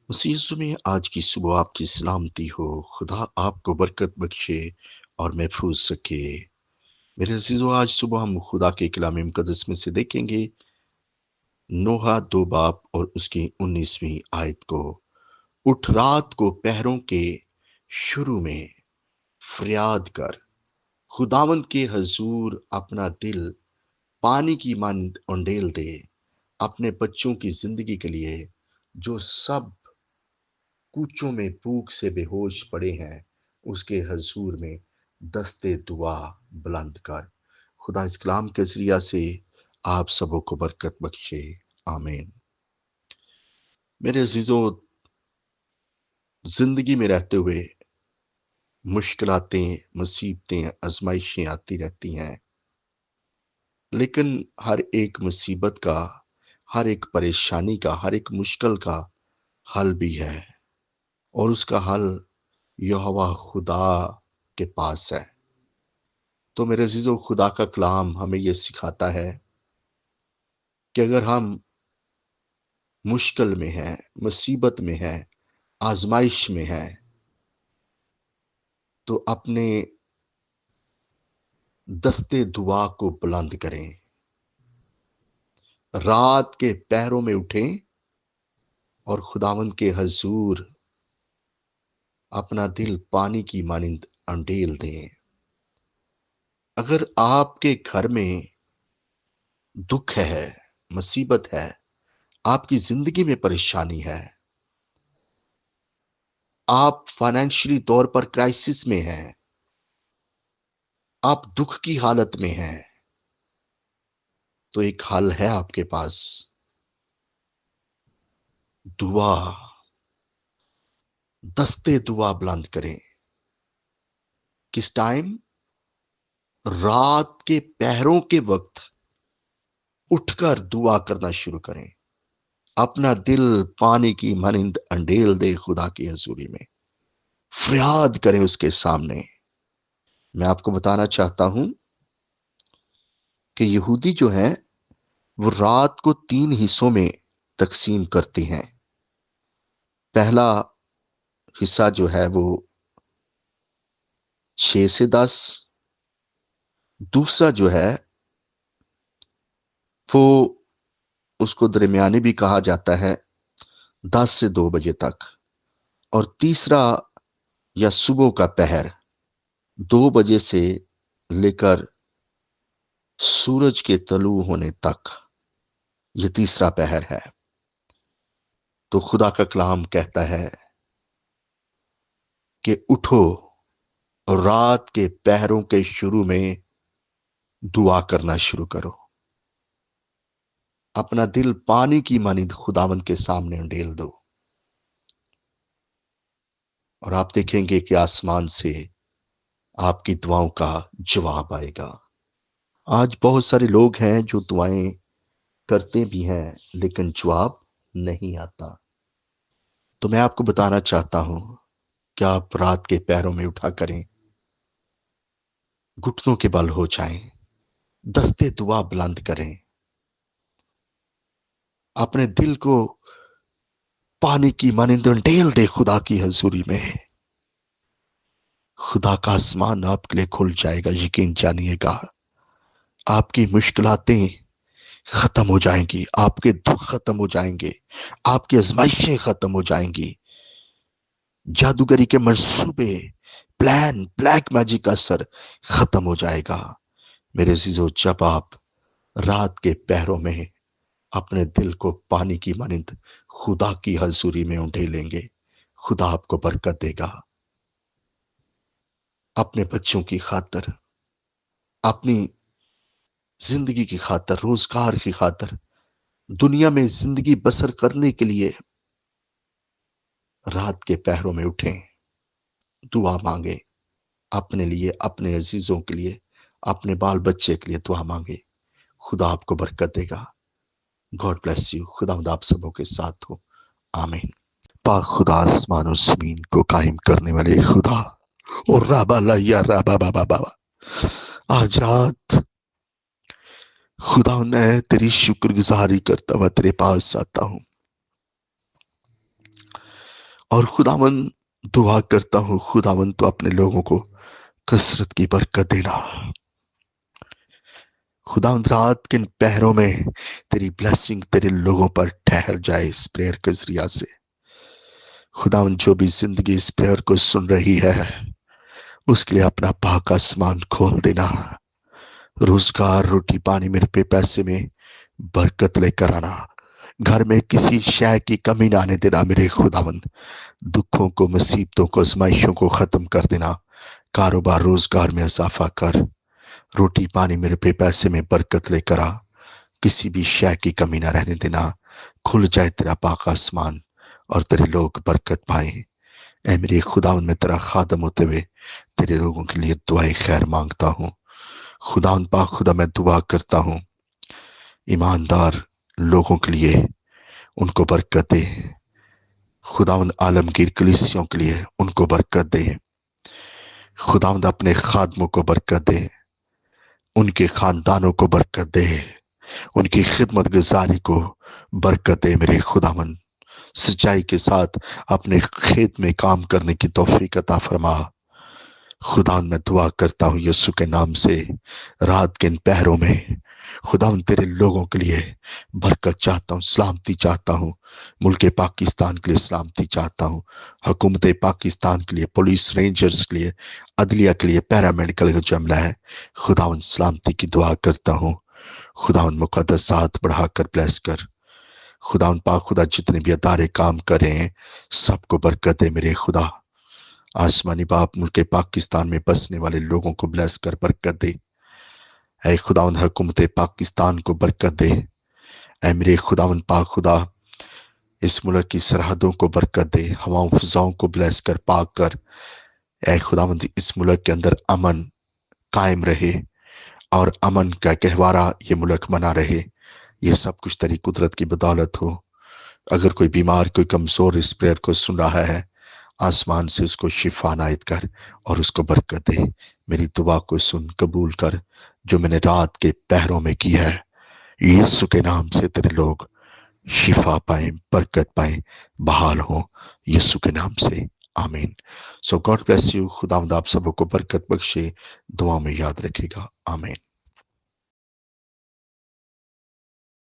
مسیح یسوع میں آج کی صبح آپ کی سلامتی ہو۔ خدا آپ کو برکت بخشے اور محفوظ رکھے۔ میرے عزیزو، آج صبح ہم خدا کے کلام مقدس میں سے دیکھیں گے نوح 2 باب اور اس کی 19ویں آیت کو۔ اٹھ رات کو پہروں کے شروع میں فریاد کر، خداوند کے حضور اپنا دل پانی کی مانند انڈیل دے، اپنے بچوں کی زندگی کے لیے جو سب کوچوں میں بھوک سے بے ہوش پڑے ہیں، اس کے حضور میں دستے دعا بلند کر۔ خدا اس کلام کے ذریعہ سے آپ سبوں کو برکت بخشے، آمین۔ میرے عزیزوں، زندگی میں رہتے ہوئے مشکلاتیں، مصیبتیں، آزمائشیں آتی رہتی ہیں، لیکن ہر ایک مصیبت کا، ہر ایک پریشانی کا، ہر ایک مشکل کا حل بھی ہے، اور اس کا حل یہوہ خدا کے پاس ہے۔ تو میرے عزیزو، خدا کا کلام ہمیں یہ سکھاتا ہے کہ اگر ہم مشکل میں ہیں، مصیبت میں ہیں، آزمائش میں ہیں، تو اپنے دستے دعا کو بلند کریں، رات کے پہروں میں اٹھیں اور خداوند کے حضور اپنا دل پانی کی مانند انڈیل دیں۔ اگر آپ کے گھر میں دکھ ہے، مصیبت ہے، آپ کی زندگی میں پریشانی ہے، آپ فائنینشلی طور پر کرائسس میں ہیں، آپ دکھ کی حالت میں ہیں، تو ایک حل ہے آپ کے پاس، دعا، دستے دعا بلند کریں۔ کس ٹائم؟ رات کے پہروں کے وقت اٹھ کر دعا کرنا شروع کریں، اپنا دل پانی کی مانند انڈیل دے خدا کی حضوری میں، فریاد کریں اس کے سامنے۔ میں آپ کو بتانا چاہتا ہوں کہ یہودی جو ہیں وہ رات کو 3 حصوں میں تقسیم کرتے ہیں۔ پہلا حصہ جو ہے وہ 6 سے 10، دوسرا جو ہے وہ اس کو درمیانی بھی کہا جاتا ہے 10 سے 2 بجے تک، اور تیسرا یا صبح کا پہر 2 بجے سے لے کر سورج کے طلوع ہونے تک، یہ تیسرا پہر ہے۔ تو خدا کا کلام کہتا ہے کہ اٹھو اور رات کے پہروں کے شروع میں دعا کرنا شروع کرو، اپنا دل پانی کی مانند خداوند کے سامنے انڈیل دو، اور آپ دیکھیں گے کہ آسمان سے آپ کی دعاؤں کا جواب آئے گا۔ آج بہت سارے لوگ ہیں جو دعائیں کرتے بھی ہیں لیکن جواب نہیں آتا۔ تو میں آپ کو بتانا چاہتا ہوں کہ آپ رات کے پہروں میں اٹھا کریں، گھٹنوں کے بل ہو جائیں، دستے دعا بلند کریں، اپنے دل کو پانی کی مانند انڈیل دے خدا کی حضوری میں۔ خدا کا آسمان آپ کے لیے کھل جائے گا، یقین جانیے گا۔ آپ کی مشکلاتیں ختم ہو جائیں گی، آپ کے دکھ ختم ہو جائیں گے، آپ کی آزمائشیں ختم ہو جائیں گی، جادوگری کے منصوبے، پلان، بلیک میجک کا اثر ختم ہو جائے گا۔ میرے عزیزو، جب آپ رات کے پہروں میں اپنے دل کو پانی کی مانند خدا کی حضوری میں انڈیلیں گے، خدا آپ کو برکت دے گا۔ اپنے بچوں کی خاطر، اپنی زندگی کی خاطر، روزگار کی خاطر، دنیا میں زندگی بسر کرنے کے لیے رات کے پہروں میں اٹھیں، دعا مانگے، اپنے لیے، اپنے عزیزوں کے لیے، اپنے بال بچے کے لیے دعا مانگے، خدا آپ کو برکت دے گا۔ God bless you. خدا آپ سبوں کے ساتھ ہو، آمین۔ پاک خدا آسمان اور زمین کو قائم کرنے والے خدا، اور رابا لیا رابا بابا بابا، آج رات خدا میں تیری شکر گزاری کرتا ہوا تیرے پاس آتا ہوں۔ اور خداوند دعا کرتا ہوں، خداوند تو اپنے لوگوں کو کثرت کی برکت دینا۔ خداوند رات کے ان پہروں میں تیری بلیسنگ تیرے لوگوں پر ٹھہر جائے اس پریئر کے ذریعہ سے۔ خداوند جو بھی زندگی اس پریئر کو سن رہی ہے اس کے لیے اپنا پاک آسمان کھول دینا، روزگار، روٹی پانی، میرے پہ پیسے میں برکت لے کر آنا، گھر میں کسی شے کی کمی نہ آنے دینا میرے خداوند، دکھوں کو، مصیبتوں کو، آزمائشوں کو ختم کر دینا، کاروبار روزگار میں اضافہ کر، روٹی پانی میرے پہ پیسے میں برکت لے کر آ، کسی بھی شے کی کمی نہ رہنے دینا، کھل جائے تیرا پاک آسمان اور تیرے لوگ برکت پائیں۔ اے میرے خداوند، میں تیرا خادم ہوتے ہوئے تیرے لوگوں کے لیے دعائے خیر مانگتا ہوں۔ خداوند پاک خدا، میں دعا کرتا ہوں ایماندار لوگوں کے لیے ان کو برکت دے، خداوند عالمگیر کلیسیوں کے لیے ان کو برکت دے، خداوند اپنے خادموں کو برکت دے، ان کے خاندانوں کو برکت دے، ان کی خدمت گزاری کو برکت دے میرے خداوند، سچائی کے ساتھ اپنے کھیت میں کام کرنے کی توفیق عطا فرما۔ خداوند میں دعا کرتا ہوں یسوع کے نام سے، رات کے ان پہروں میں خداوند تیرے لوگوں کے لیے برکت چاہتا ہوں، سلامتی چاہتا ہوں، ملک پاکستان کے لیے سلامتی چاہتا ہوں، حکومت پاکستان کے لیے، پولیس رینجرز کے لیے، عدلیہ کے لیے، پیرامیڈیکل کا جو عملہ ہے، خداوند سلامتی کی دعا کرتا ہوں۔ خداوند مقدسات بڑھا کر بلیس کر، خداوند پاک خدا جتنے بھی ادارے کام کر رہے ہیں سب کو برکت دے میرے خدا۔ آسمانی باپ ملک پاکستان میں بسنے والے لوگوں کو بلیس کر برکت دے۔ اے خداوند حکومت پاکستان کو برکت دے۔ اے میرے خداوند پاک خدا اس ملک کی سرحدوں کو برکت دے، ہواؤں فضاؤں کو بلیس کر، پاک کر۔ اے خداوند اس ملک کے اندر امن قائم رہے اور امن کا گہوارہ یہ ملک بنا رہے، یہ سب کچھ تیری قدرت کی بدولت ہو۔ اگر کوئی بیمار، کوئی کمزور اس پریئر کو سن رہا ہے، آسمان سے اس کو شفا عنایت کر اور اس کو برکت دے۔ میری دعا کو سن قبول کر جو میں نے رات کے پہروں میں کی ہے، یسوع کے نام سے تیرے لوگ شفا پائیں، برکت پائیں، بحال ہوں، یسوع کے نام سے آمین۔ سو گاڈ بلیس یو، خداوند آپ سبوں کو برکت بخشے، دعا میں یاد رکھے گا، آمین۔